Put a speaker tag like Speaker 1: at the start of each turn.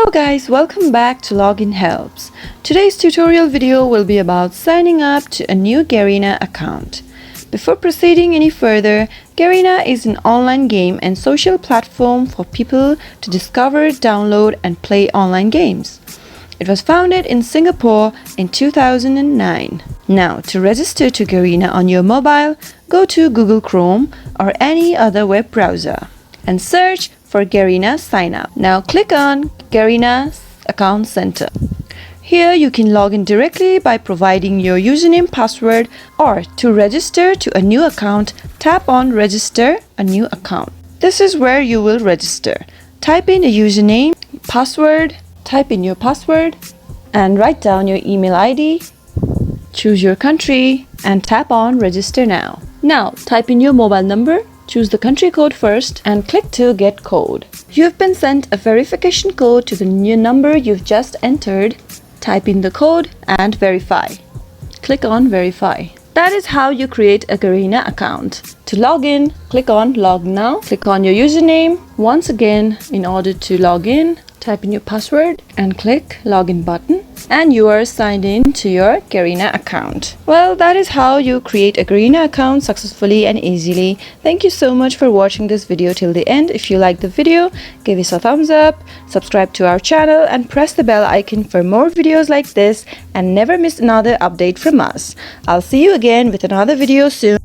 Speaker 1: Hello guys, welcome back to Login Helps. Today's tutorial video will be about signing up to a new Garena account. Before proceeding any further, Garena is an online game and social platform for people to discover, download and play online games. It was founded in Singapore in 2009. Now, to register to Garena on your mobile, go to Google Chrome or any other web browser and search for Garena Sign Up. Now click on Garena Account Center. Here you can log in directly by providing your username, password, or to register to a new account, tap on Register a New Account. This is where you will register. Type in a username, password, type in your password, and write down your email ID. Choose your country and tap on Register Now. Now type in your mobile number. Choose the country code first and click to Get Code. You have been sent a verification code to the new number you've just entered. Type in the code and verify. Click on Verify. That is how you create a Garena account. To log in, click on Log Now. Click on your username. Once again, in order to log in, type in your password and click Login button. And you are signed in to your Garena account. Well, that is how you create a Garena account successfully and easily. Thank you so much for watching this video till the end. If you liked the video, give us a thumbs up, subscribe to our channel and press the bell icon for more videos like this and never miss another update from us. I'll see you again with another video soon.